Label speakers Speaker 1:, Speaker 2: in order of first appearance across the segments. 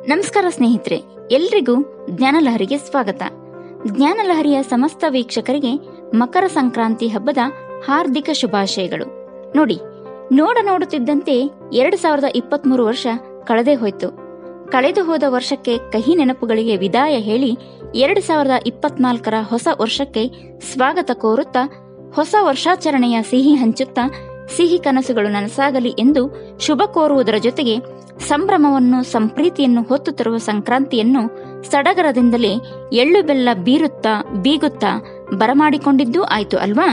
Speaker 1: ನಮಸ್ಕಾರ ಸ್ನೇಹಿತರೆ, ಎಲ್ರಿಗೂ ಜ್ಞಾನಲಹರಿಗೆ ಸ್ವಾಗತ. ಜ್ಞಾನಲಹರಿಯ ಸಮಸ್ತ ವೀಕ್ಷಕರಿಗೆ ಮಕರ ಸಂಕ್ರಾಂತಿ ಹಬ್ಬದ ಹಾರ್ದಿಕ ಶುಭಾಶಯಗಳು. ನೋಡುತ್ತಿದ್ದಂತೆ 2023 ವರ್ಷ ಕಳೆದೇ ಹೋಯ್ತು. ಕಳೆದು ಹೋದ ವರ್ಷಕ್ಕೆ ಕಹಿ ನೆನಪುಗಳಿಗೆ ವಿದಾಯ ಹೇಳಿ 2024ರ ಹೊಸ ವರ್ಷಕ್ಕೆ ಸ್ವಾಗತ ಕೋರುತ್ತಾ, ಹೊಸ ವರ್ಷಾಚರಣೆಯ ಸಿಹಿ ಹಂಚುತ್ತಾ ಸಿಹಿ ಕನಸುಗಳು ನನಸಾಗಲಿ ಎಂದು ಶುಭ ಕೋರುವುದರ ಜೊತೆಗೆ ಸಂಭ್ರಮವನ್ನು ಸಂಪ್ರೀತಿಯನ್ನು ಹೊತ್ತು ತರುವ ಸಂಕ್ರಾಂತಿಯನ್ನು ಸಡಗರದಿಂದಲೇ ಎಳ್ಳು ಬೆಲ್ಲ ಬೀಗುತ್ತಾ ಬರಮಾಡಿಕೊಂಡಿದ್ದೂ ಆಯ್ತು ಅಲ್ವಾ?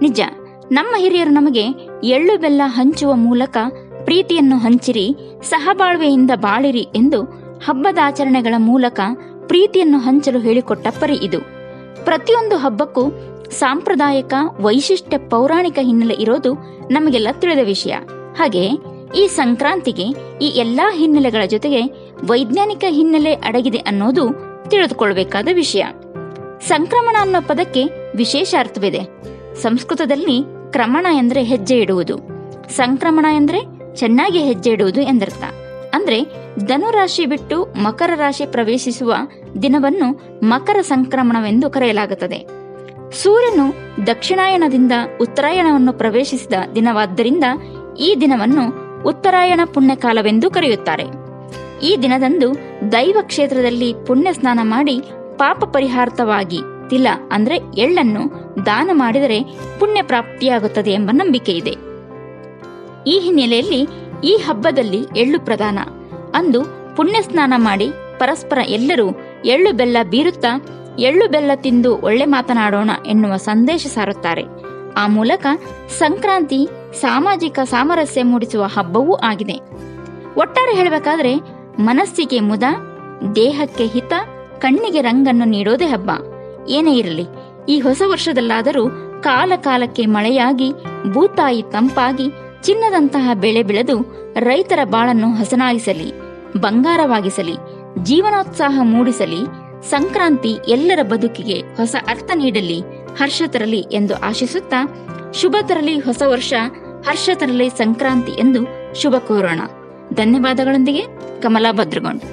Speaker 1: ನಿಜ, ನಮ್ಮ ಹಿರಿಯರು ನಮಗೆ ಎಳ್ಳು ಬೆಲ್ಲ ಹಂಚುವ ಮೂಲಕ ಪ್ರೀತಿಯನ್ನು ಹಂಚಿರಿ, ಸಹಬಾಳ್ವೆಯಿಂದ ಬಾಳಿರಿ ಎಂದು ಹಬ್ಬದ ಆಚರಣೆಗಳ ಮೂಲಕ ಪ್ರೀತಿಯನ್ನು ಹಂಚಲು ಹೇಳಿಕೊಟ್ಟ ಪರಿ ಇದು. ಪ್ರತಿಯೊಂದು ಹಬ್ಬಕ್ಕೂ ಸಾಂಪ್ರದಾಯಿಕ, ವೈಶಿಷ್ಟ್ಯ, ಪೌರಾಣಿಕ ಹಿನ್ನೆಲೆ ಇರೋದು ನಮಗೆಲ್ಲ ತಿಳಿದ ವಿಷಯ. ಹಾಗೆ ಈ ಸಂಕ್ರಾಂತಿಗೆ ಈ ಎಲ್ಲಾ ಹಿನ್ನೆಲೆಗಳ ಜೊತೆಗೆ ವೈಜ್ಞಾನಿಕ ಹಿನ್ನೆಲೆ ಅಡಗಿದೆ ಅನ್ನೋದು ತಿಳಿದುಕೊಳ್ಳಬೇಕಾದ ವಿಷಯ. ಸಂಕ್ರಮಣ ಅನ್ನೋ ಪದಕ್ಕೆ ವಿಶೇಷ ಅರ್ಥವಿದೆ. ಸಂಸ್ಕೃತದಲ್ಲಿ ಕ್ರಮಣ ಎಂದರೆ ಹೆಜ್ಜೆ ಇಡುವುದು, ಸಂಕ್ರಮಣ ಎಂದರೆ ಚೆನ್ನಾಗಿ ಹೆಜ್ಜೆ ಇಡುವುದು ಎಂದರ್ಥ. ಅಂದ್ರೆ ಧನುರಾಶಿ ಬಿಟ್ಟು ಮಕರ ರಾಶಿ ಪ್ರವೇಶಿಸುವ ದಿನವನ್ನು ಮಕರ ಸಂಕ್ರಮಣವೆಂದು ಕರೆಯಲಾಗುತ್ತದೆ. ಸೂರ್ಯನು ದಕ್ಷಿಣಾಯನದಿಂದ ಉತ್ತರಾಯಣವನ್ನು ಪ್ರವೇಶಿಸಿದ ದಿನವಾದ್ದರಿಂದ ಈ ದಿನವನ್ನು ಉತ್ತರಾಯಣ ಪುಣ್ಯಕಾಲವೆಂದು ಕರೆಯುತ್ತಾರೆ. ಈ ದಿನದಂದು ದೈವ ಕ್ಷೇತ್ರದಲ್ಲಿ ಪುಣ್ಯ ಸ್ನಾನ ಮಾಡಿ ಪಾಪ ಪರಿಹಾರ್ಥವಾಗಿ ತಿಲ ಅಂದ್ರೆ ಎಳ್ಳನ್ನು ದಾನ ಮಾಡಿದರೆ ಪುಣ್ಯ ಪ್ರಾಪ್ತಿಯಾಗುತ್ತದೆ ಎಂಬ ನಂಬಿಕೆ ಇದೆ. ಈ ಹಿನ್ನೆಲೆಯಲ್ಲಿ ಈ ಹಬ್ಬದಲ್ಲಿ ಎಳ್ಳು ಪ್ರಧಾನ. ಅಂದು ಪುಣ್ಯ ಸ್ನಾನ ಮಾಡಿ ಪರಸ್ಪರ ಎಲ್ಲರೂ ಎಳ್ಳು ಬೆಲ್ಲ ಬೀರುತ್ತಾ ಎಳ್ಳು ಬೆಲ್ಲ ತಿಂದು ಒಳ್ಳೆ ಮಾತನಾಡೋಣ ಎನ್ನುವ ಸಂದೇಶ ಸಾರುತ್ತಾರೆ. ಆ ಮೂಲಕ ಸಂಕ್ರಾಂತಿ ಸಾಮಾಜಿಕ ಸಾಮರಸ್ಯ ಮೂಡಿಸುವ ಹಬ್ಬವೂ ಆಗಿದೆ. ಒಟ್ಟಾರೆ ಹೇಳಬೇಕಾದ್ರೆ ಮನಸ್ಸಿಗೆ ಮುದ, ದೇಹಕ್ಕೆ ಹಿತ, ಕಣ್ಣಿಗೆ ರಂಗನ್ನು ನೀಡೋದೇ ಹಬ್ಬ. ಏನೇ ಇರಲಿ, ಈ ಹೊಸ ವರ್ಷದಲ್ಲಾದರೂ ಕಾಲ ಕಾಲಕ್ಕೆ ಮಳೆಯಾಗಿ ಭೂತಾಯಿ ತಂಪಾಗಿ ಚಿನ್ನದಂತಹ ಬೆಳೆ ಬೆಳೆದು ರೈತರ ಬಾಳನ್ನು ಹಸನಾಗಿಸಲಿ, ಬಂಗಾರವಾಗಿಸಲಿ, ಜೀವನೋತ್ಸಾಹ ಮೂಡಿಸಲಿ. ಸಂಕ್ರಾಂತಿ ಎಲ್ಲರ ಬದುಕಿಗೆ ಹೊಸ ಅರ್ಥ ನೀಡಲಿ, ಹರ್ಷ ತರಲಿ ಎಂದು ಆಶಿಸುತ್ತಾ, ಶುಭ ತರಲಿ ಹೊಸ ವರ್ಷ, ಹರ್ಷ ತರಲಿ ಸಂಕ್ರಾಂತಿ ಎಂದು ಶುಭ ಕೋರೋಣ. ಧನ್ಯವಾದಗಳೊಂದಿಗೆ ಕಮಲಾ ಭದ್ರಗೊಂಡ್.